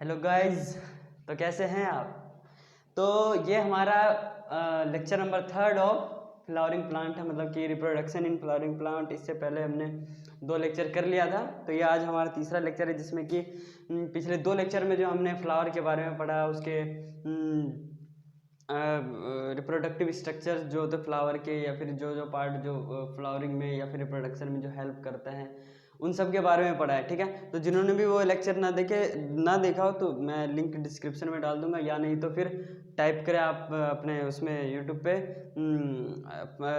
Hello guys. तो कैसे हैं आप? तो ये हमारा lecture number 3 of flowering plant है, मतलब कि रिप्रोडक्शन इन फ्लावरिंग प्लांट। इससे पहले हमने 2 लेक्चर कर लिया था, तो ये आज हमारा तीसरा लेक्चर है, जिसमें कि पिछले 2 लेक्चर में जो हमने फ्लावर के बारे में पढ़ा, उसके रिप्रोडक्टिव स्ट्रक्चर जो होते फ्लावर के, या फिर जो जो पार्ट जो फ्लावरिंग में या फिर रिप्रोडक्शन में जो हेल्प करते हैं, उन सब के बारे में पढ़ा है। ठीक है, तो जिन्होंने भी वो लेक्चर ना देखा हो तो मैं लिंक डिस्क्रिप्शन में डाल दूंगा, या नहीं तो फिर टाइप करें आप अपने उसमें यूट्यूब पे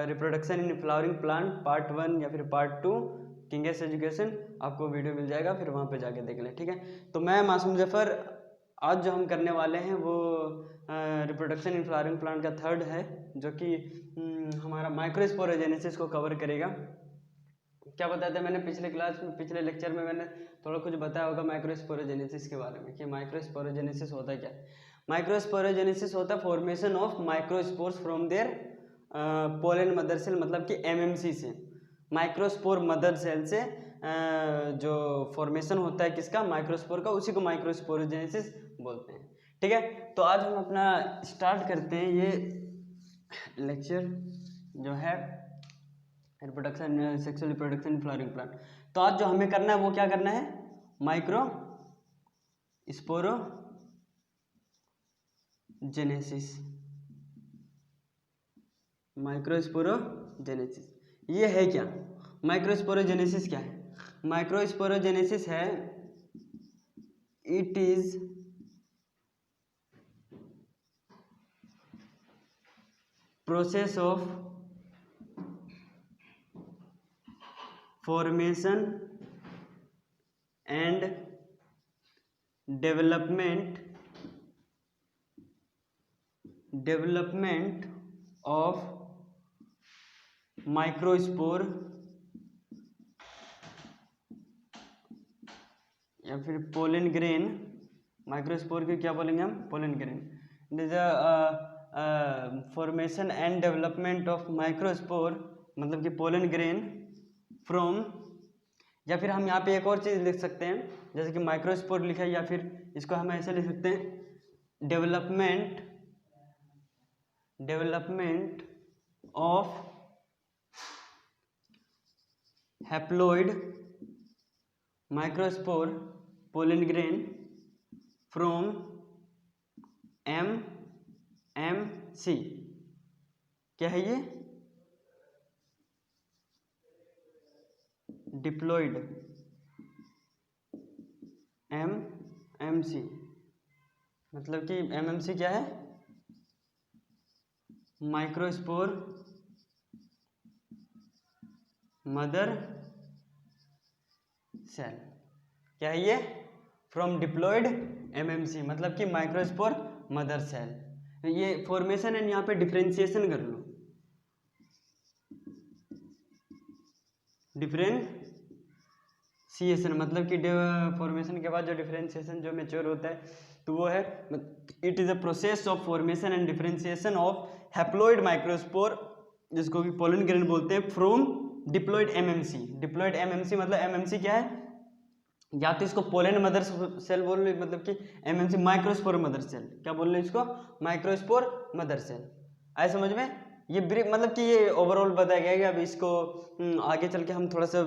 reproduction in flowering plant part 1 या फिर पार्ट 2 किंगस एजुकेशन, आपको वीडियो मिल जाएगा, फिर वहाँ पे जाके देख लें। ठीक है, तो मैं मासूम जफर, आज जो हम करने वाले हैं वो रिप्रोडक्शन इन फ्लावरिंग प्लांट का 3rd है, जो कि हमारा माइक्रोस्पोरोजेनेसिस को कवर करेगा। क्या बताया था मैंने पिछले क्लास में, पिछले लेक्चर में मैंने थोड़ा कुछ बताया होगा माइक्रोस्पोरोजेनेसिस के बारे में, कि माइक्रोस्पोरोजेनेसिस होता क्या है। माइक्रोस्पोरोजेनेसिस होता है formation of microspores from their pollen mother cell, मतलब कि एमएमसी से, माइक्रोस्पोर मदर सेल से जो फॉर्मेशन होता है किसका, माइक्रोस्पोर का, उसी को माइक्रोस्पोरोजेनेसिस बोलते हैं। ठीक है, तो आज हम अपना स्टार्ट करते हैं ये लेक्चर जो है reproduction, sexual reproduction flowering plant. तो आज जो हमें करना है वो क्या करना है, माइक्रो स्पोरोजेनेसिस। माइक्रोस्पोरोजेनेसिस ये है क्या? माइक्रोस्पोरोजेनेसिस क्या है? माइक्रोस्पोरोजेनेसिस है, it is process of formation and development of microspore या फिर पोलन ग्रेन। माइक्रोस्पोर के क्या बोलेंगे हम, pollen grain. It is formation and development of microspore, मतलब कि पोलन ग्रेन फ्रॉम, या फिर हम यहाँ पे एक और चीज़ लिख सकते हैं, जैसे कि माइक्रोस्पोर लिखा है, या फिर इसको हम ऐसे लिख सकते हैं, development of haploid microspore pollen grain from MMC. क्या है ये? डिप्लॉइड एमएमसी, मतलब कि एमएमसी क्या है, माइक्रोस्पोर मदर सेल। क्या है ये? फ्रॉम डिप्लॉइड एमएमसी, मतलब कि माइक्रोस्पोर मदर सेल। ये फॉर्मेशन है, यहाँ पे डिफरेंशिएशन कर लो, डिफरेंशिएशन मतलब कि फॉर्मेशन के बाद जो डिफरेंशिएशन जो मैच्योर होता है, तो वो है, it is a process of formation and differentiation of haploid microspore, जिसको कि पोलन ग्रेन बोलते हैं, from diploid MMC. Diploid MMC मतलब एमएमसी क्या है, या तो इसको पोलन मदर सेल बोल लो, मतलब कि एमएमसी माइक्रोस्पोर मदर सेल, क्या बोल रहे इसको, माइक्रोस्पोर मदर सेल। आए समझ में? ये ब्रीफ, मतलब कि ये ओवरऑल बताया गया है। अब इसको आगे चल के हम थोड़ा सा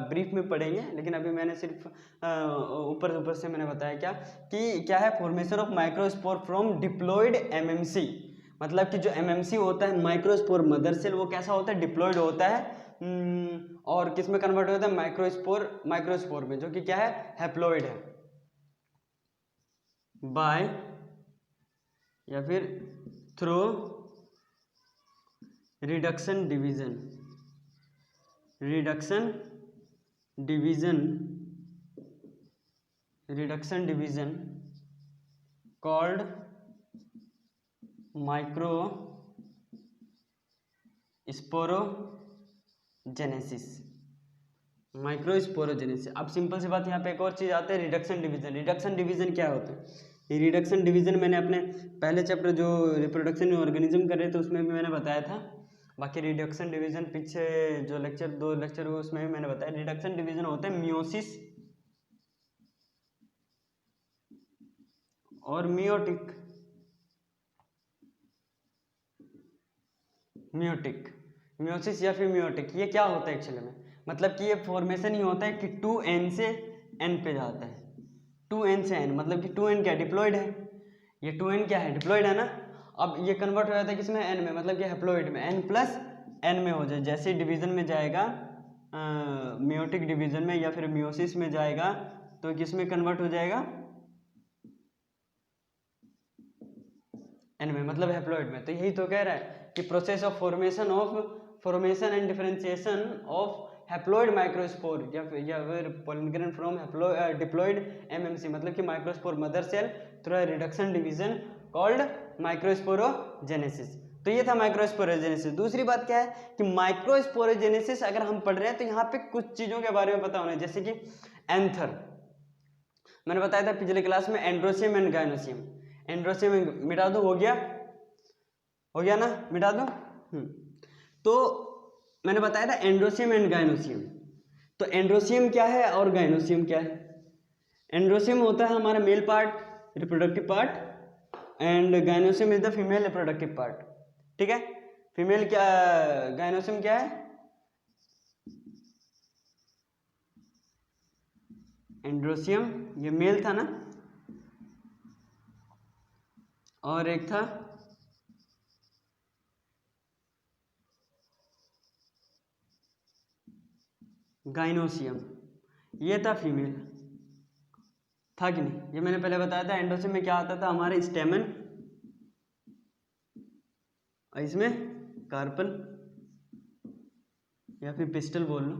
ब्रीफ में पढ़ेंगे, लेकिन अभी मैंने सिर्फ ऊपर से मैंने बताया क्या है, formation of microspore from diploid MMC, मतलब कि जो एमएमसी होता है माइक्रोस्पोर मदर सेल, वो कैसा होता है, डिप्लॉइड होता है, और किस में कन्वर्ट होता है, माइक्रोस्पोर में, जो कि क्या है, हैप्लॉइड है, बाय या फिर through reduction division called microsporogenesis. अब सिंपल सी बात, यहाँ पे एक और चीज आती है, रिडक्शन डिवीजन क्या होता है? ये रिडक्शन डिवीजन मैंने अपने पहले चैप्टर जो रिप्रोडक्शन ऑर्गेनिज्म कर रहे थे उसमें भी मैंने बताया था। बाकी रिडक्शन डिवीजन पीछे जो 2 लेक्चर हुए उसमें भी मैंने बताया। रिडक्शन डिवीजन होता है मियोसिस और मियोटिक, मियोसिस या फिर मियोटिक, ये क्या होता है एक्चुअली में, मतलब कि ये फॉर्मेशन ही होता है कि 2n से n पे जाता है, 2n से n, मतलब कि 2n क्या डिप्लॉइड है, ये 2n क्या है डिप्लॉइड है ना। अब ये कन्वर्ट हो जाता है किसमें, n में, मतलब कि हैप्लॉइड में, n प्लस n में हो जाए, जैसे डिवीजन में जाएगा मियोटिक डिवीजन में या फिर मियोसिस में जाएगा तो किस में कन्वर्ट हो जाएगा, n में, मतलब हैप्लॉइड में। तो यही तो कह रहा है कि process of formation and differentiation of haploid microspore या फिर pollen grain from diploid MMC, मतलब कि microspore mother cell through reduction division called microsporogenesis. तो ये था माइक्रोस्पोरोजेनेसिस। दूसरी बात क्या है कि माइक्रोस्पोरोजेनेसिस अगर हम पढ़ रहे हैं तो यहाँ पे कुछ चीजों के बारे में पता होना है, जैसे कि एंथर, मैंने बताया था पिछले क्लास में एंड्रोसियम एंड गायनोसियम, एंड्रोसियम मिटा दो, हो गया ना, मिटा दो। तो मैंने बताया था एंड्रोसियम एंड गायनोसियम, तो एंड्रोसियम क्या है और गायनोसियम क्या है। एंड्रोसियम होता है हमारा male part, reproductive part, and gynoecium is the female reproductive part, ठीक है। फीमेल क्या, गायनोसियम क्या है, एंड्रोसियम ये मेल था ना, और एक था गायनोसियम, ये था फीमेल, था कि नहीं, ये मैंने पहले बताया था। एंड्रोसियम में क्या आता था हमारे स्टेमन, इसमें कार्पल या फिर पिस्टल बोल लो,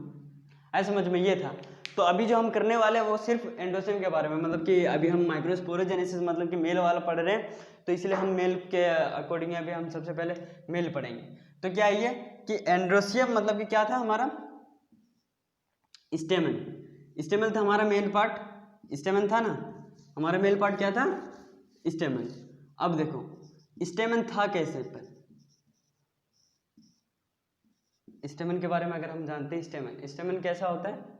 ऐसा समझ में ये था। तो अभी जो हम करने वाले हैं वो सिर्फ एंड्रोसियम के बारे में, मतलब कि अभी हम माइक्रोस्पोरोजेनेसिस मतलब कि मेल वाला पढ़ रहे हैं, तो इसलिए हम मेल के अकॉर्डिंग अभी हम सबसे पहले मेल पढ़ेंगे। तो क्या ये कि एंड्रोसियम मतलब कि क्या था हमारा, स्टेमन, स्टेमन था हमारा मेल पार्ट, स्टेमन था ना हमारा मेल पार्ट, क्या था स्टेमन। अब देखो स्टेमन था कैसे, पर स्टेमन के बारे में अगर हम जानते हैं, स्टेमन कैसा होता है,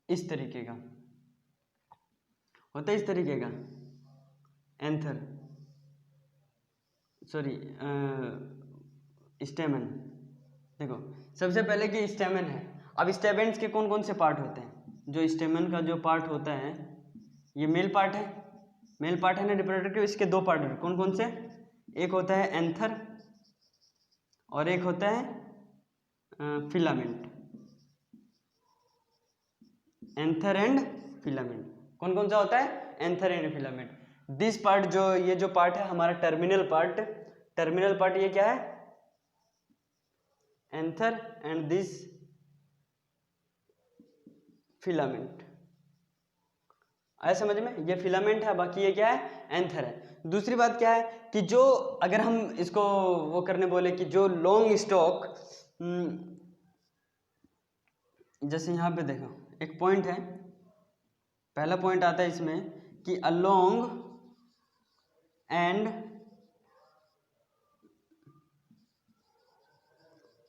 इस तरीके का होता है, इस तरीके का एंथर, सॉरी स्टेमन। देखो सबसे पहले कि स्टेमन है, अब स्टेमेन्स के कौन कौन से पार्ट होते हैं, जो स्टेमन का जो पार्ट होता है ये मेल पार्ट है, मेल पार्ट है ना रिप्रोडक्टिव, इसके दो पार्ट है, कौन कौन से, एक होता है एंथर और एक होता है फिलामेंट, एंथर एंड फिलामेंट, कौन कौन सा होता है, anther and filament. This part जो ये जो पार्ट है हमारा टर्मिनल पार्ट ये क्या है, एंथर, एंड दिस फिलामेंट, आया समझ में, ये फिलामेंट है, बाकी ये क्या है, एंथर है। दूसरी बात क्या है कि जो अगर हम इसको वो करने बोले कि जो लॉन्ग स्टॉक, जैसे यहाँ पे देखो एक पॉइंट है, पहला पॉइंट आता है इसमें कि a long and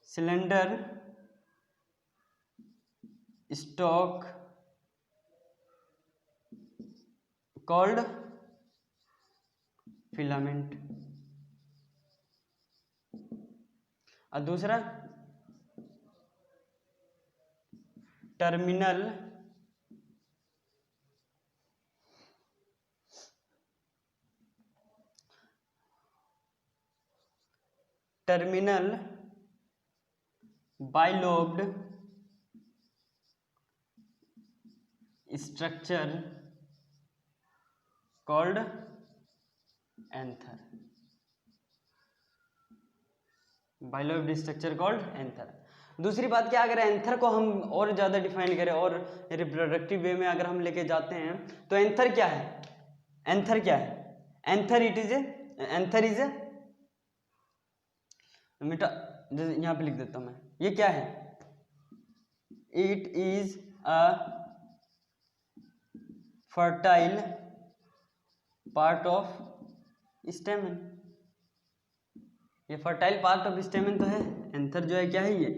cylinder stock called filament, और दूसरा terminal bilobed structure called anther, bilobed structure called anther. दूसरी बात क्या, अगर एंथर को हम और ज़्यादा डिफाइन करें और रिप्रोडक्टिव वे में अगर हम लेके जाते हैं तो एंथर क्या है, एंथर क्या है? Anther it is a, anther is a, बेटा यहां पे लिख देता हूं मैं, ये क्या है? It is a fertile part of स्टेमन। ये फर्टाइल पार्ट ऑफ स्टेमन तो है, एंथर जो है क्या है? ये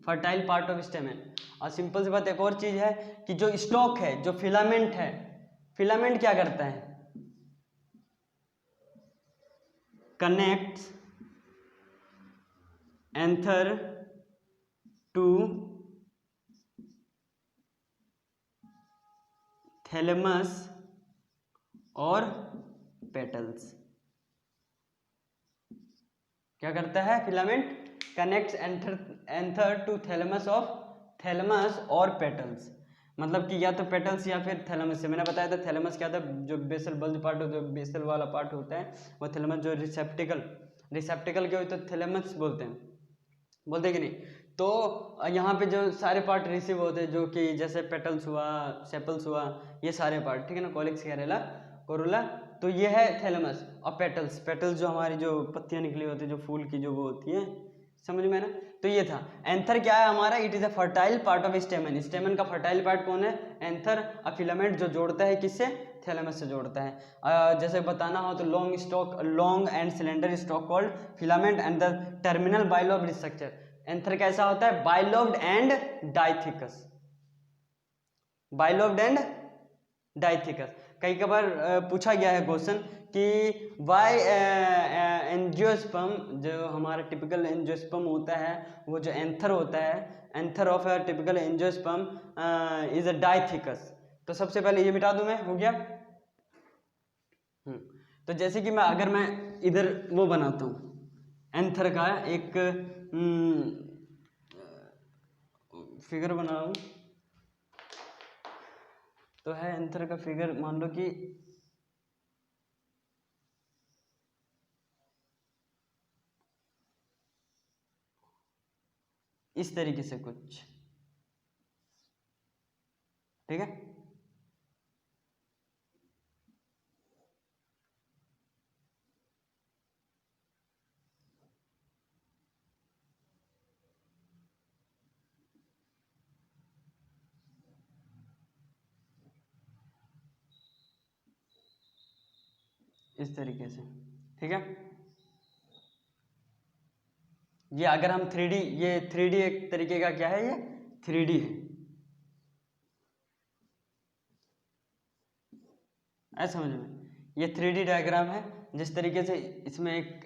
फर्टाइल पार्ट ऑफ स्टेमन। और सिंपल सी बात एक और चीज है कि जो स्टॉक है, जो फिलामेंट है, फिलामेंट क्या करता है? कनेक्ट्स एंथर टू थैलेमस और पेटल्स। क्या करता है filament? Connects anther to thalamus of, thalamus और पेटल्स। मतलब कि या तो पेटल्स या फिर थैलेमस से। मैंने बताया था थैलेमस क्या था, जो बेसल बल्ज पार्ट होता है, बेसल वाला पार्ट होता है वो थैलेमस, जो रिसेप्टिकल, रिसेप्टिकल क्या होता है? थैलेमस बोलते हैं, बोलते कि नहीं? तो यहाँ पे जो सारे पार्ट रिसीव होते हैं, जो कि जैसे पेटल्स हुआ, सेपल्स हुआ, ये सारे पार्ट, ठीक है ना, कॉलिक्स, कैरेला, कोरोला, तो ये है थैलेमस। और पेटल्स, पेटल्स जो हमारी जो पत्तियां निकली होती है, जो फूल की जो वो होती है, समझ में ना? तो ये था एंथर। क्या है हमारा? It is a fertile part of स्टेमन। स्टेमन का फर्टाइल पार्ट कौन है? एंथर। अ फिलामेंट जो जोड़ता है किससे? थैलेमस से जोड़ता है। जैसे बताना हो तो long stock, long and cylinder stock called filament and the terminal bilobed structure. Anther कैसा होता है? Bilobed and डाइथिकस, bilobed and डाइथिकस। कई बार पूछा गया है क्वेश्चन कि वाई एंजियोस्पर्म, जो हमारा टिपिकल एंजियोस्पर्म होता है, वो जो एंथर होता है, anther of a typical angiosperm is a डाइथिकस। तो सबसे पहले ये मिटा दूं मैं, हो गया। तो जैसे कि अगर मैं इधर वो बनाता हूं एंथर का एक फिगर बनाऊं, तो है एंथर का फिगर, मान लो कि इस तरीके से कुछ, ठीक है। इस तरीके से, ठीक है। ये अगर हम 3D, ये 3D एक तरीके का क्या है? ये 3D है, ऐसा समझ में। ये 3D डायग्राम है, जिस तरीके से इसमें एक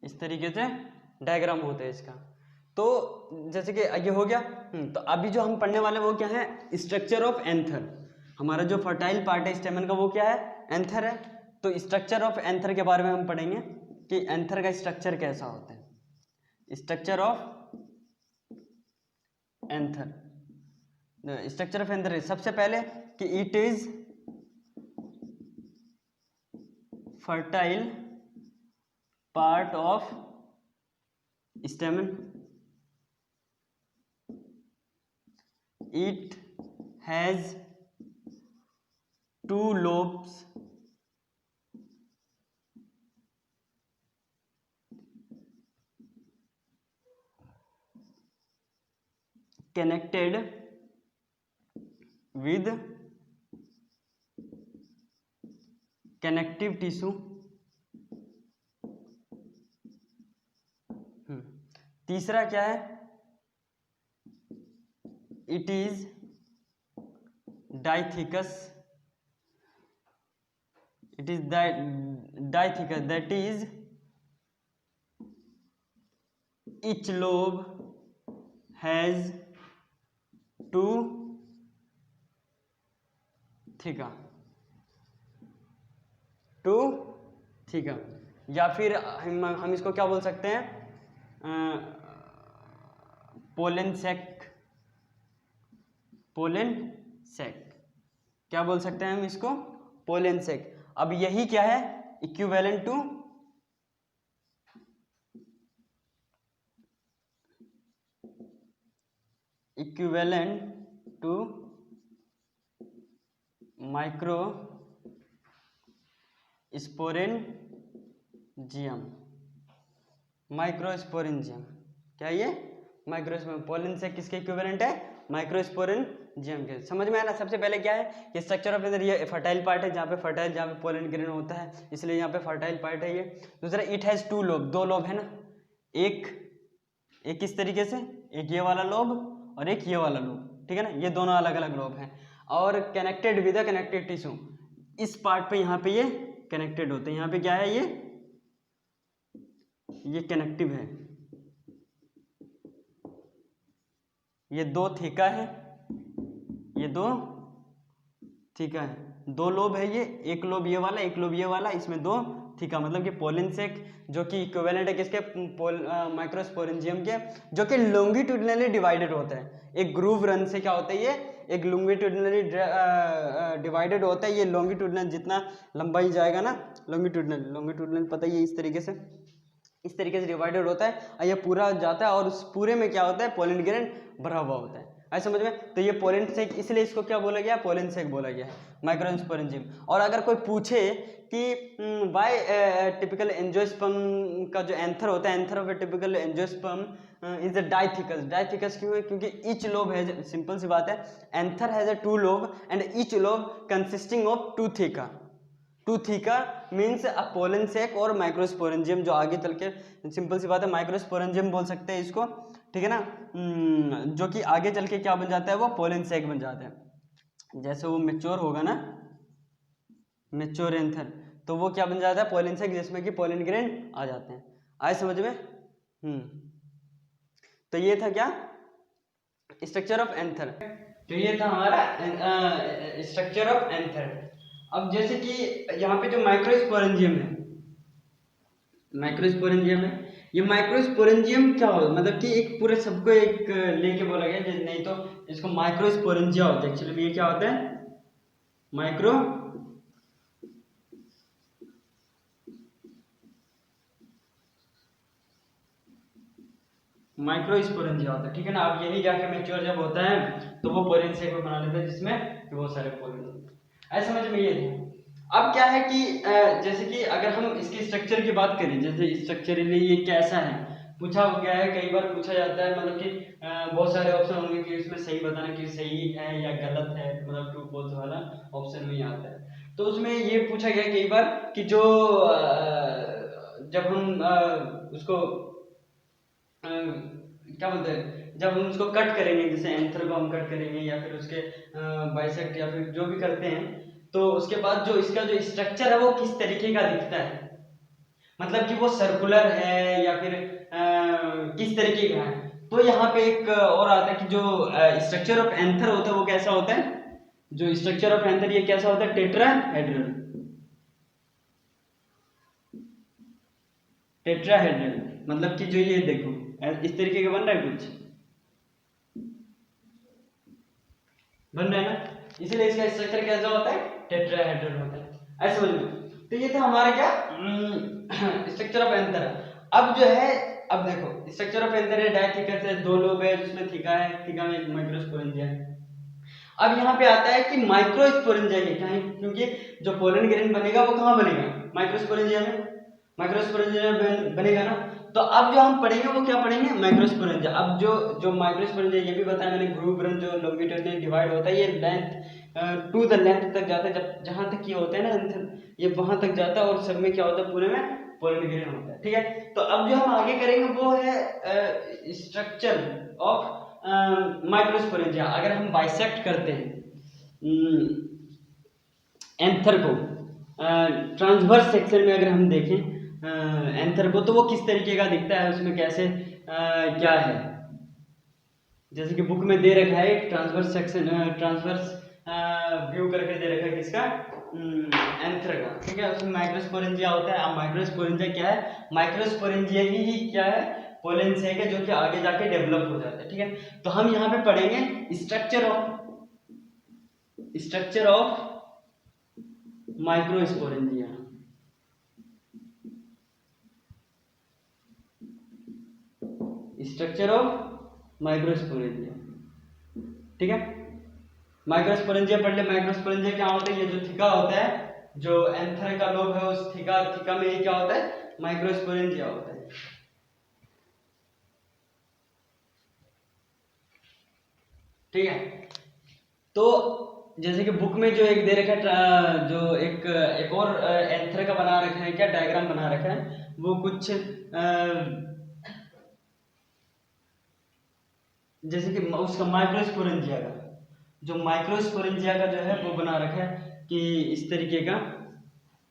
इस तरीके से डायग्राम होता है इसका। तो जैसे कि ये हो गया। तो अभी जो हम पढ़ने वाले वो क्या है? Structure of anther. हमारा जो फर्टाइल पार्ट है स्टेमन का, वो क्या है? एंथर है। तो स्ट्रक्चर ऑफ एंथर के बारे में हम पढ़ेंगे कि एंथर का स्ट्रक्चर कैसा होता है। Structure of anther, structure of anther सबसे पहले कि it is fertile part of stamen. It has two lobes connected with connective tissue. तीसरा क्या है? It is डाइथिकस, it is डाइथिकस, that is each lobe has 2 theca, 2 theca. या फिर हम इसको क्या बोल सकते हैं, पोलन सेक, पोलन सेक क्या बोल सकते हैं हम इसको, पोलन सेक। अब यही क्या है, equivalent to micro sporangium, microsporangium. क्या ये माइक्रोस्पोरेंजियम, पोलन सेक किसके इक्विवेलेंट है, माइक्रोस्पोरेंजियम के। समझ में आया ना। सबसे पहले क्या है कि स्ट्रक्चर ऑफ एंथर, ये फर्टाइल पार्ट है, जहाँ पे फर्टाइल, जहाँ पे पोलन ग्रेन होता है, इसलिए यहाँ पे फर्टाइल पार्ट है ये। दूसरा इट हैज 2 लोब, 2 लोब है ना, एक किस तरीके से, एक ये वाला लोब और एक ये वाला लोब, ठीक है ना, ये दोनों अलग अलग लोब हैं। और connected with a connected tissue, इस पार्ट पे यहाँ पे ये कनेक्टेड होते हैं। यहाँ पे क्या है, ये कनेक्टिव है, ये 2 थीका है, ये 2 थीका है, 2 लोब है ये, एक लोब ये वाला, एक लोब ये वाला, इसमें 2 थीका। मतलब कि पोलन सेक जो कि इक्विवेलेंट है किसके, माइक्रोस्पोरेंजियम के, जो कि लॉन्गिट्यूडनली डिवाइडेड होता है। एक ग्रूव रन से क्या होता है, ये एक लॉन्गिट्यूडनली डिवाइडेड होता है। ये लॉन्गिट्यूडनल जितना लंबाई जाएगा ना, लॉन्गिट्यूडनल पता ही है, इस तरीके से डिवाइडेड होता है, और ये पूरा जाता है, और उस पूरे में क्या होता है, पोलन ग्रेन भरा हुआ होता है। ऐसा समझ में। तो ये पोलन सेक, इसलिए इसको क्या बोला गया, पोलन सेक बोला गया है, माइक्रोस्पोरेंजियम। और अगर कोई पूछे कि बाय टिपिकल एंजियोस्पर्म का जो एंथर होता है, anther of a typical angiosperm is a dithecous. Dithecous क्यों है, क्योंकि ईच लोब है, सिंपल सी बात है, anther has a 2 lobe and each lobe consisting of 2 theca. 2 theca means a pollen sac और माइक्रोस्पोरेंजियम, जो आगे चल के सिंपल सी बात है माइक्रोस्पोरेंजियम बोल सकते हैं इसको, ठीक है ना, जो कि आगे चल के क्या बन जाता है, वो पोलन सेक बन जाता है। जैसे वो मैच्योर होगा ना, मैच्योर एंथर, तो वो क्या बन जाता है, पोलन सेक, जिसमें कि पोलन ग्रेन आ जाते हैं। आए समझ में। तो ये था क्या, स्ट्रक्चर ऑफ एंथर। तो ये था हमारा स्ट्रक्चर ऑफ एंथर। अब जैसे कि यहाँ पे जो माइक्रोस्पोरेंजियम है, ये माइक्रोस्पोरेंजियम क्या होगा, मतलब कि एक पूरे सबको एक लेके बोला गया, नहीं तो इसको माइक्रोस्पोरेंजिया होता है एक्चुअली। ये क्या होता है, माइक्रोस्पोरेंजिया होता है, ठीक है ना। अब यही जाके मैच्योर जब होता है तो वो पोलन सेक को बना लेता है, जिसमें बहुत सारे पोलन। ऐसा समझ में ये थे। अब क्या है कि जैसे कि अगर हम इसके स्ट्रक्चर की बात करें, जैसे स्ट्रक्चरली ये कैसा है, पूछा गया है, कई बार पूछा जाता है, मतलब कि बहुत सारे ऑप्शन होंगे कि उसमें सही बताना कि सही है या गलत है, मतलब ट्रू फॉल्स वाला ऑप्शन में ही आता है। तो उसमें ये पूछा गया कई बार कि जो जब हम उसको क्या बोलते हैं, जब हम उसको कट करेंगे, जैसे एंथर को हम कट करेंगे या फिर उसके बाइसेक्ट या फिर जो भी करते हैं, तो उसके बाद जो इसका जो स्ट्रक्चर है वो किस तरीके का दिखता है, मतलब कि वो सर्कुलर है या फिर किस तरीके का है। तो यहाँ पे एक और आता है कि जो स्ट्रक्चर ऑफ एंथर होता है वो कैसा होता है, जो स्ट्रक्चर ऑफ एंथर ये कैसा होता है, टेट्राहेड्रल। मतलब कि जो ये देखो इस तरीके का बन रहा है, कुछ बन रहा है ना, इसलिए इसका स्ट्रक्चर कैसा होता है, टेट्राहेड्रल होता है। ऐसे समझ लो। तो ये था हमारा क्या स्ट्रक्चर ऑफ एंथर। अब जो है, अब देखो स्ट्रक्चर ऑफ एंथर है, डायथिकस है, 2 लोब है, जिसमें थीका है, थीका में एक माइक्रोस्पोरेंजिया है। अब यहाँ पे आता है कि माइक्रोस्पोरेंजिया क्या है, क्योंकि जो पोलन ग्रेन बनेगा वो कहाँ बनेगा, माइक्रोस्पोरेंजिया में, माइक्रोस्पोरेंजिया बनेगा ना। तो अब जो हम पढ़ेंगे वो क्या पढ़ेंगे, माइक्रोस्पोरेंजिया। अब जो माइक्रोस्पोरेंजिया, ये भी बताया मैंने, ग्रूव रन जो लॉन्गिट्यूडनली डिवाइड होता है, ये लेंथ टू द लेंथ तक जाता है, जब जहां तक ये होता है ना, ये वहां तक जाता है, और सब में क्या होता है, पूरे में पोलन ग्रेन होता है, ठीक है। तो अब जो हम आगे करेंगे वो है स्ट्रक्चर ऑफ माइक्रोस्पोरेंजिया। अगर हम बाइसेक्ट करते हैं एंथर को, ट्रांसवर्स सेक्शन में अगर हम देखें एंथर को, तो वो किस तरीके का दिखता है, उसमें कैसे क्या है, जैसे कि बुक में दे रखा है एक ट्रांसवर्स सेक्शन, ट्रांसवर्स व्यू करके दे रखा है किसका, एंथर का, ठीक है। उसमें माइक्रोस्पोरेंजिया होता है। अब माइक्रोस्पोरेंजिया क्या है, माइक्रोस्पोरेंजिया ही क्या है, पोलेंसेक है, जो कि आगे जाके डेवलप हो जाता है, ठीक है। तो हम यहाँ पे पढ़ेंगे structure of microsporangia, structure of microsporangia, ठीक है। माइक्रोस्पोरेंजिया पढ़ ले। माइक्रोस्पोरेंजिया क्या होता है, ये जो थिका होता है, जो एंथर का लोब है, उस थिका में ये क्या होता है, माइक्रोस्पोरेंजिया होता है, ठीक है। तो जैसे कि बुक में जो एक दे रखा है, जो एक और एंथर का बना रखा है, क्या डायग्राम बना रखा है, वो कुछ जैसे कि उसका माइक्रोस्पोरेंजिया का, जो माइक्रोस्पोरेंजिया का जो है वो बना रखा है कि इस तरीके का,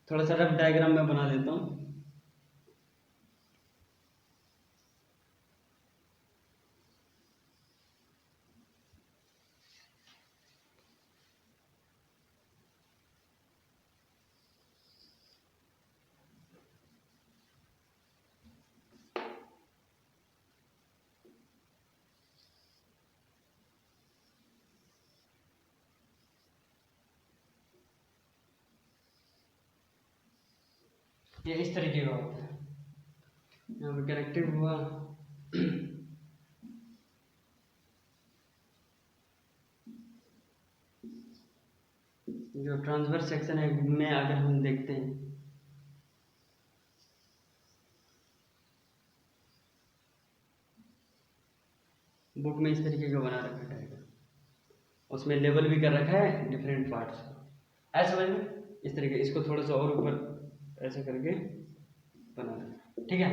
थोड़ा सा रफ डायग्राम में बना देता हूँ। ये इस तरीके का होता है, यहाँ पे कनेक्टिव हुआ, जो ट्रांसवर्स सेक्शन है में अगर हम देखते हैं, बुक में इस तरीके का बना रखा है, उसमें लेबल भी कर रखा है डिफरेंट पार्ट्स को, ऐसा समझ में, इस तरीके, इसको थोड़ा सा और ऊपर ऐसे करके बना रखा है, ठीक है।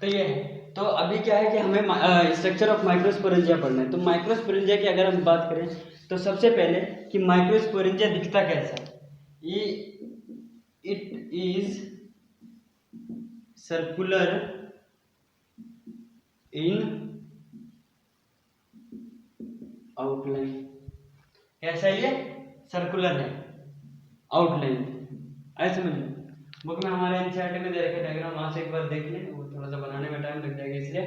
तो ये है। तो अभी क्या है कि हमें स्ट्रक्चर ऑफ माइक्रोस्पोरेंजिया पढ़ना है। तो माइक्रोस्पोरेंजिया की अगर हम बात करें तो सबसे पहले कि माइक्रोस्पोरेंजिया दिखता कैसा है, ये it is circular in outline, कैसा है ये, सर्कुलर है, आउटलाइन, ऐसे समझ लो। बुक में हमारे एनसीईआरटी में दे रखे डायग्राम, वहां से एक बार देख लें, वो थोड़ा सा बनाने में टाइम लग जाएगा इसलिए,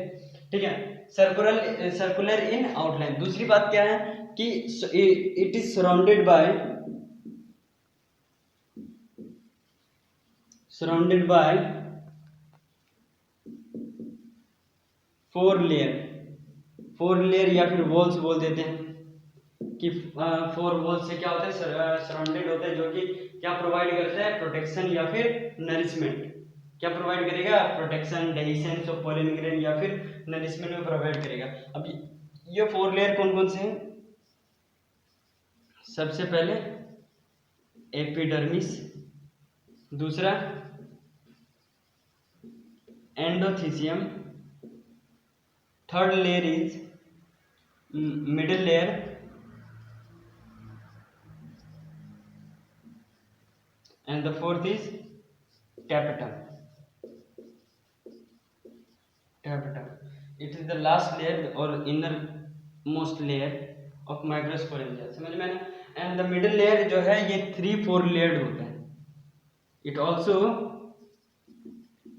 ठीक है। Circular in outline. दूसरी बात क्या है कि it is surrounded by 4 layer या फिर वॉल्स बोल देते हैं कि 4 वॉल्स से क्या होता है, सराउंडेड होता है, जो कि क्या प्रोवाइड करता है, प्रोटेक्शन या फिर नरिशमेंट। क्या प्रोवाइड करेगा, protection, dehiscence of pollen grain या फिर नरिशमेंट में प्रोवाइड करेगा। अब ये 4 लेयर कौन कौन से हैं, सबसे पहले एपिडर्मिस, दूसरा endothecium, third layer is middle layer, and the fourth is tapetum. It is the last layer or innermost layer of microsporangia, समझ में ना। and the middle layer जो है ये 3-4 layered होता है, it also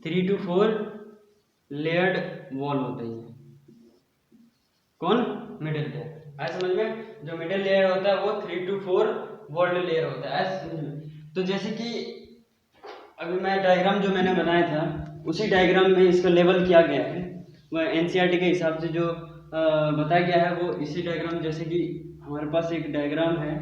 3 to 4 layered wall होता है। कौन, मिडिल लेयर, ऐसा समझ में। जो मिडिल लेयर होता है वो 3 to 4 वॉल्ड लेयर होता है, ऐसा समझ में। तो जैसे कि अभी मैं डायग्राम जो मैंने बनाया था, उसी डायग्राम में इसका लेवल किया गया है, वह एनसीईआरटी के हिसाब से जो बताया गया है वो इसी डायग्राम, जैसे कि हमारे पास एक डायग्राम है,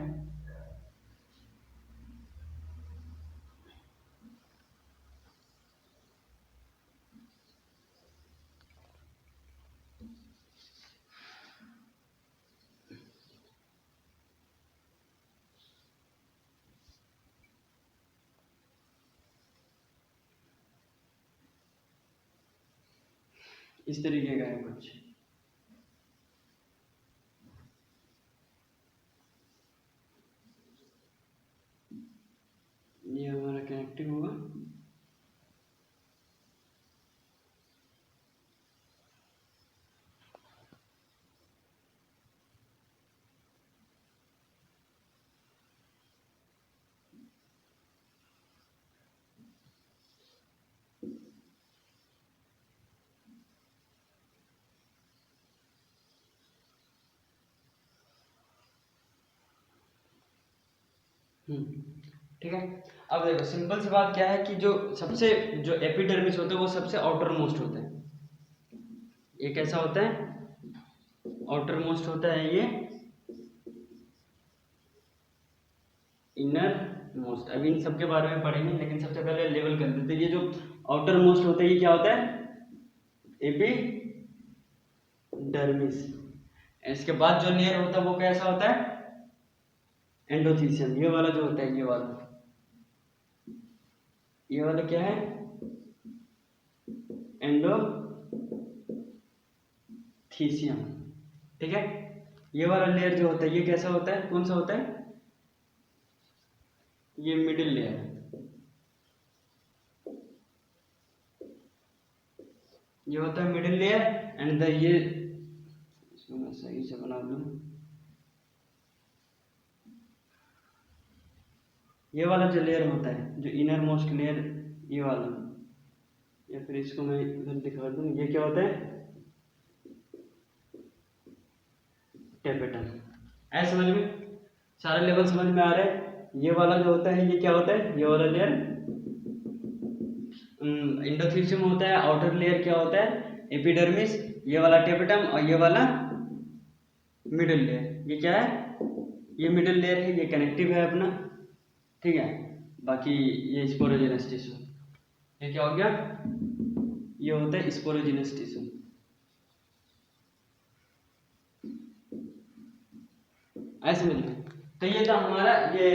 इस तरीके का है कुछ, ये हमारा कनेक्टिव हुआ, ठीक है। अब देखो सिंपल सी बात क्या है कि जो एपिडर्मिस होता है वो सबसे आउटर मोस्ट होता है। ये कैसा होता है? आउटर मोस्ट होता है ये, इनर मोस्ट। अभी इन सब के बारे में पढ़ेंगे, लेकिन सबसे पहले लेवल कर देते हैं। ये जो आउटर मोस्ट होता है ये क्या होता है? एपिडर्मिस। इसके बाद जो लेयर होता है वो कैसा होता है? एंडोथीसियम। ये वाला जो होता है, ये वाला क्या है? एंडोथीसियम। ठीक है। ये वाला लेयर जो होता है ये कैसा होता है? कौन सा होता है? ये मिडिल लेयर। ये होता है मिडिल लेयर एंड ये इसको मैं सही से बना दूं। ये वाला जो लेयर होता है, जो इनर मोस्ट लेयर, ये वाला, या फिर इसको मैं इधर दिखा दूं, ये क्या होता है? टेपेटम। ऐसे समझ में? सारे लेवल समझ में आ रहे हैं? ये वाला जो होता है ये क्या होता है? ये वाला लेयर एंडोथीसियम होता है। आउटर लेयर क्या होता है? एपिडर्मिस। ये वाला टेपेटम और ये वाला मिडिल लेयर। ये क्या है? ये मिडिल लेयर है, ये कनेक्टिव है अपना। ठीक है। बाकी ये स्पोरोजेनस टिश्यू। ये क्या हो गया? ये होता है स्पोरोजेनस टिश्यू। ऐसे मिलते हैं। तो ये था हमारा ये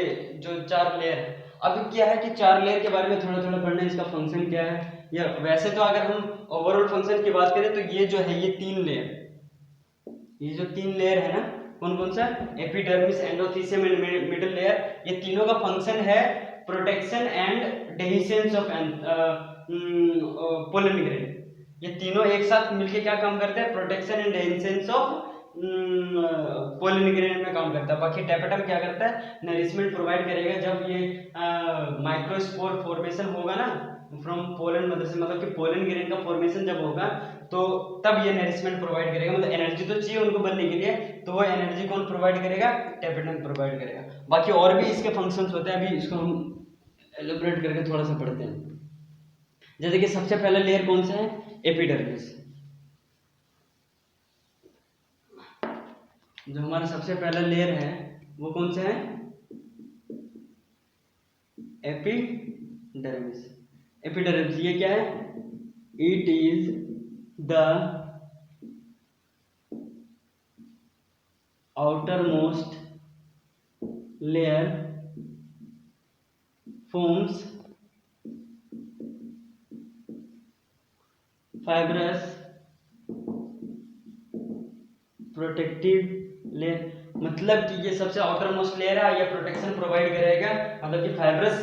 जो 4 लेयर है। अभी क्या है कि 4 लेयर के बारे में थोड़ा थोड़ा पढ़ना है, इसका फंक्शन क्या है। या वैसे तो अगर हम ओवरऑल फंक्शन की बात करें तो ये जो है ये 3 लेयर, ये जो 3 लेयर है ना, कौन कौन सा? Epidermis, endothecium and middle layer. ये तीनों का फंक्शन है protection and dehiscence of pollen grain. ये तीनों एक साथ मिलके क्या काम करते हैं? Protection and dehiscence of pollen grain में काम करता है। बाकी टेपेटम क्या करता है? नरिशमेंट प्रोवाइड करेगा। जब ये माइक्रोस्पोर फॉर्मेशन होगा ना फ्रॉम पोलन मदर से, मतलब कि पोलन ग्रेन का फॉर्मेशन जब होगा तो तब ये नरिशमेंट प्रोवाइड करेगा। मतलब एनर्जी तो चाहिए उनको बनने के लिए, तो वो एनर्जी कौन प्रोवाइड करेगा? टेपेटम प्रोवाइड करेगा। बाकी और भी इसके फंक्शंस होते हैं, अभी इसको हम एलिब्रेट करके थोड़ा सा पढ़ते हैं। जैसे कि सबसे पहला लेयर कौन सा है? एपिडर्मिस। जो हमारा सबसे पहला लेयर है वो कौन सा है? एपिडर्मिस। एपिडर्मिस ये क्या है? It is the outermost layer forms fibrous protective layer। मतलब कि ये सबसे आउटर मोस्ट लेयर है, ये प्रोटेक्शन प्रोवाइड करेगा। मतलब कि फाइब्रस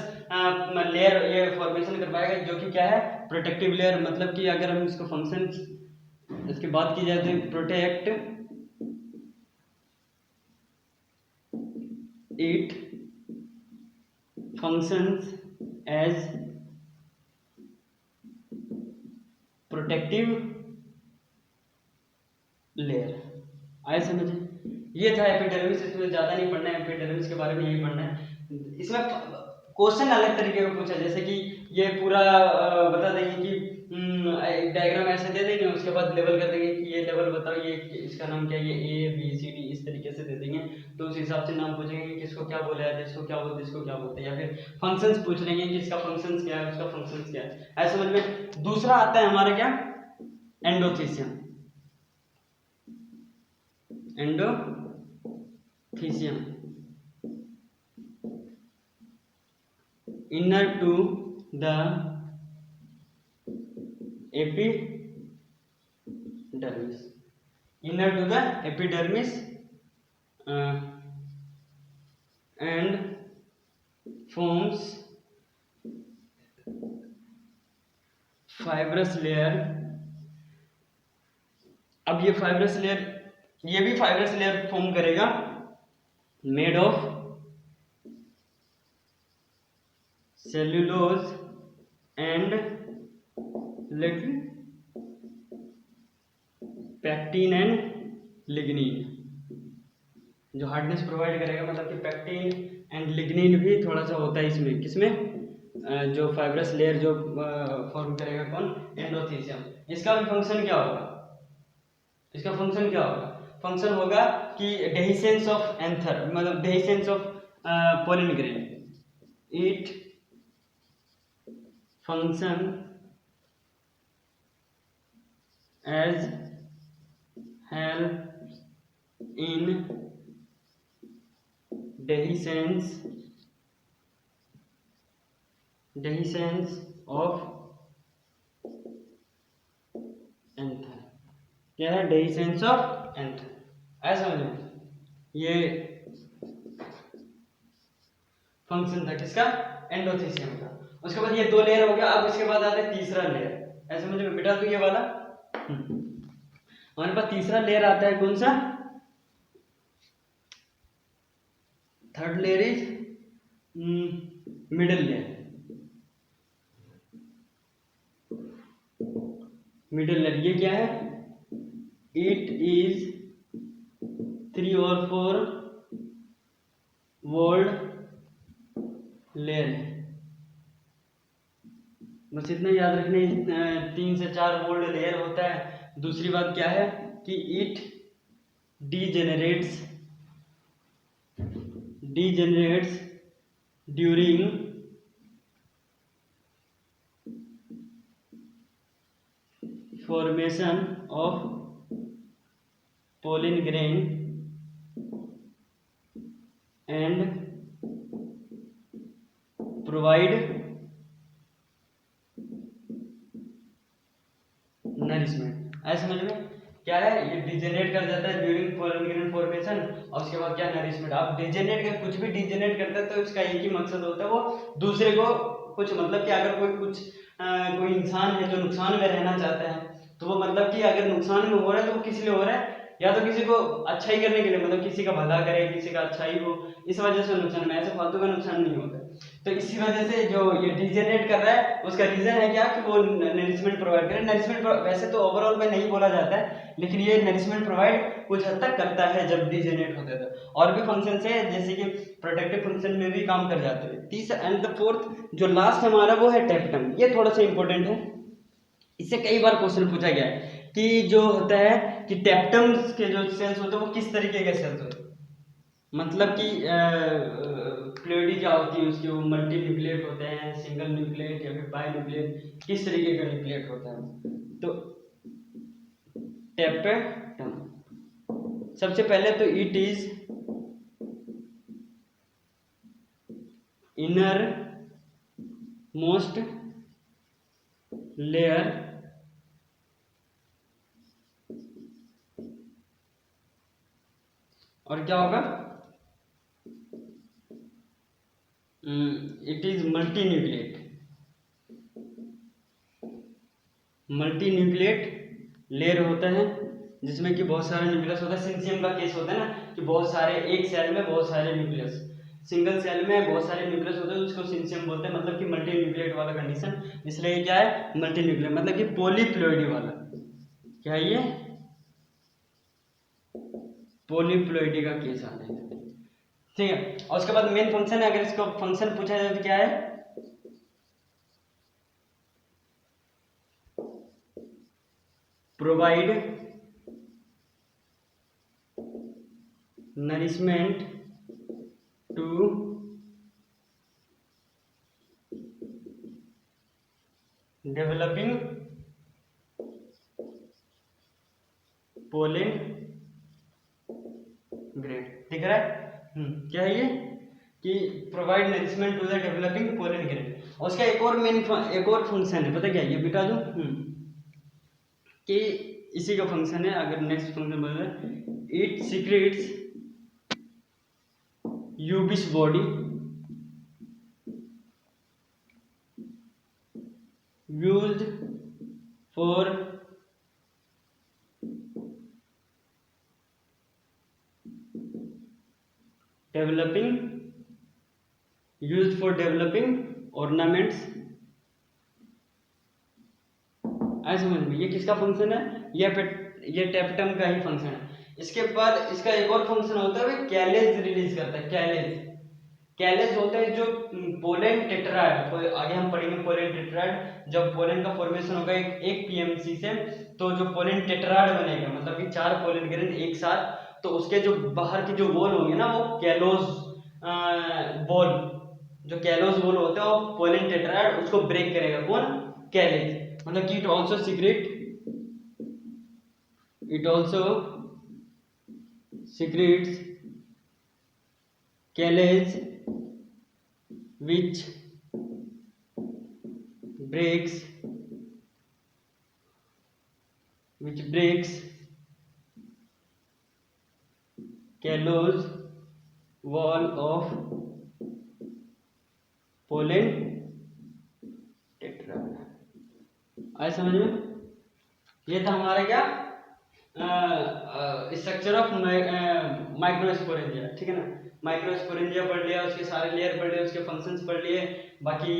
लेयर ये फॉर्मेशन कर पाएगा, जो कि क्या है? Protective layer. मतलब कि अगर हम इसको फंक्शन इसकी बात की जाए तो protect it functions as protective layer। आए समझे? ये था एपिडर्मिस। इसमें ज्यादा नहीं पढ़ना है, एपिडर्मिस के बारे में यही पढ़ना है। इसमें क्वेश्चन अलग तरीके का पूछा, जैसे कि ये पूरा बता देंगे कि डायग्राम ऐसे दे देंगे, उसके बाद लेवल कर देंगे कि ये लेवल बताओ, ये इसका नाम क्या है, ये ए बी सी डी इस तरीके से दे देंगे। तो उस हिसाब से नाम पूछेंगे कि किसको क्या बोला है, जिसको क्या बोलते हैं, इसको क्या बोलते हैं। या फिर फंक्शंस पूछ लेंगे कि इसका फंक्शंस क्या है, उसका फंक्शंस क्या है। ऐसे समझ में। दूसरा आता है हमारा क्या? Endothecium. Endothecium inner to the epidermis, inner to the epidermis and forms fibrous layer। अब ये फाइब्रस लेयर, ये भी फाइब्रस लेयर फॉर्म करेगा, made of cellulose and pectin and lignin. जो हार्डनेस प्रोवाइड करेगा, मतलब कि पैक्टिन एंड लिग्निन भी थोड़ा सा होता है इसमें, किसमें, जो फाइब्रस लेयर जो फॉर्म करेगा कौन, एंडोथीसियम। इसका भी फंक्शन क्या होगा, इसका फंक्शन क्या होगा, फंक्शन होगा कि डेहिसेंस ऑफ एंथर, मतलब dehiscence of pollen grain, it function as help in dehiscence of anther. क्या है, डेहिसेंस ऑफ एंथर, ऐसा समझ में, ये फंक्शन था किसका, एंडोथीसियम का। उसके बाद ये 2 लेयर हो गया। अब इसके बाद आता है तीसरा लेयर, ऐसे समझ में बेटा, तो ये वाला हमारे पास तीसरा लेयर आता है, कौन सा, third layer is middle layer. Middle layer ये क्या है, इट इज 3 और 4 वोल्ड लेयर है। बस इतना याद रखने, 3 से 4 वोल्ट लेयर होता है। दूसरी बात क्या है कि it degenerates during formation of pollen grain and provide nourishment. ऐसे समझ में क्या है, ये डिजेनरेट कर जाता है ड्यूरिंग पोलन ग्रेन फॉर्मेशन, और उसके बाद क्या, नरिशमेंट। आप डिजेनरेट कर, कुछ भी डिजेनरेट करता है तो इसका एक ही मकसद होता है, वो दूसरे को कुछ, मतलब कि अगर कोई इंसान है जो नुकसान में रहना चाहता है, तो वो मतलब कि अगर नुकसान में हो रहा है तो वो किस लिए हो रहा है, या तो किसी को अच्छाई करने के लिए, मतलब किसी का भला करे, किसी का अच्छाई हो, इस वजह से नुकसान में, ऐसे फालतू का नुकसान नहीं होता। तो इसी वजह से जो ये डिजेनरेट कर रहा है उसका रीजन है क्या, कि वो नरिशमेंट प्रोवाइड करे। नरिशमेंट वैसे तो ओवरऑल में नहीं बोला जाता है, लेकिन ये नरिशमेंट प्रोवाइड कुछ हद तक करता है जब डिजेनरेट होता है तो। और भी फंक्शन है, जैसे कि प्रोटेक्टिव फंक्शन में भी काम कर जाते हैं। तीसरा एंड द फोर्थ जो लास्ट हमारा वो है टेप्टम। ये थोड़ा सा इंपॉर्टेंट है, इससे कई बार क्वेश्चन पूछा गया है कि जो होता है कि टेप्टम्स के जो सेल्स होते हैं वो किस तरीके के सेल्स होते हैं, मतलब कि प्लेडी क्या होती है उसकी, वो मल्टी न्यूक्लिएट होते हैं, सिंगल न्यूक्लिएट या फिर बाई न्यूक्लिएट, किस तरीके का न्यूक्लिएट होता है। तो टेप्टम सबसे पहले तो it is inner most layer और क्या होगा, it is multi nucleate layer होता है, जिसमें कि बहुत सारे न्यूक्लियस होता है। सिंसियम का केस होता है ना, कि बहुत सारे, एक सेल में बहुत सारे न्यूक्लियस, सिंगल सेल में बहुत सारे न्यूक्लियस होते हैं, उसको सिंसियम बोलते हैं, मतलब कि मल्टी न्यूक्लिएट वाला कंडीशन। इसलिए क्या है, मल्टी न्यूक्लिएट, मतलब कि पॉलीप्लॉइडी वाला, क्या है ये, पॉलीप्लॉइडी का केस आता है, ठीक है। और उसके बाद मेन फंक्शन है, अगर इसको फंक्शन पूछा जाए तो क्या है, provide nourishment to developing pollen grain. दिख रहा है, क्या है ये, कि provide nourishment to the developing pollen grain. और उसका एक और फंक्शन है, पता क्या है, ये बिटा दो, कि इसी का फंक्शन है। अगर नेक्स्ट फंक्शन बोल रहे, it secrets यूबिस body used for developing ornaments. ऐसे समझ में, ये किसका फंक्शन है, ये टेप्टम का ही फंक्शन है। इसके बाद इसका एक और फंक्शन होता है, कैलेज रिलीज करता है, कैलेज। कैलेज होता है जो पोलन टेट्राड, आगे हम पढ़ेंगे पोलन टेट्राड। जब पोलन का फॉर्मेशन होगा एक पीएमसी से, तो जो पोलन टेट्राड बनेगा, मतलब कि 4 पोलन ग्रेन एक साथ, तो उसके जो बाहर के जो वॉल होंगे ना, वो कैलोज बॉल, जो कैलोज बॉल होता है वो पोलन टेट्राड उसको ब्रेक करेगा। कौन? कैलेज। मतलब कि it also secretes callage which breaks callose wall of pollen tetrad। आए समझ में? ये था हमारा क्या स्ट्रक्चर ऑफ माइक्रोस्पोरेंजिया, ठीक है ना। माइक्रोस्पोरेंजिया पढ़ लिया, उसके सारे लेयर पढ़ लिए, उसके फंक्शंस पढ़ लिए, बाकी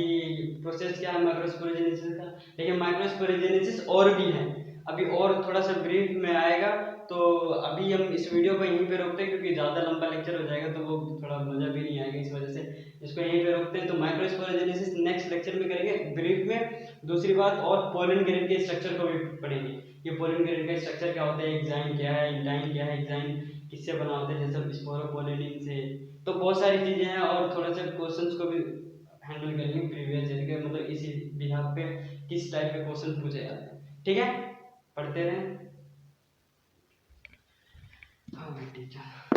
प्रोसेस क्या है माइक्रोस्पोरेंजिनेसिस का। लेकिन माइक्रोस्पोरेंजिनेसिस और भी है, अभी और थोड़ा सा ब्रीफ में आएगा, तो अभी हम इस वीडियो को यहीं पे रोकते हैं, क्योंकि ज़्यादा लंबा लेक्चर हो जाएगा तो वो थोड़ा मज़ा भी नहीं आएगा, इस वजह से इसको यहीं पे रोकते हैं। तो माइक्रोस्पोरेंजिनेसिस नेक्स्ट लेक्चर में करेंगे ब्रीफ में। दूसरी बात, और पोलन ग्रेन के स्ट्रक्चर को भी पढ़ेंगे, ये पोलन ग्रेन का स्ट्रक्चर क्या होता है, एग्जाइम क्या है, इंटाइन क्या है, एग्जाइम किससे बना होता है, जैसे स्पोरोपोलिन से। तो बहुत सारी चीज़ें हैं, और थोड़े से क्वेश्चंस को भी हैंडल करेंगे प्रीवियस ईयर के, मतलब इसी बिहाफ पे किस टाइप के क्वेश्चन पूछे जाते हैं। ठीक है, पढ़ते रहें। हाँ टीचर।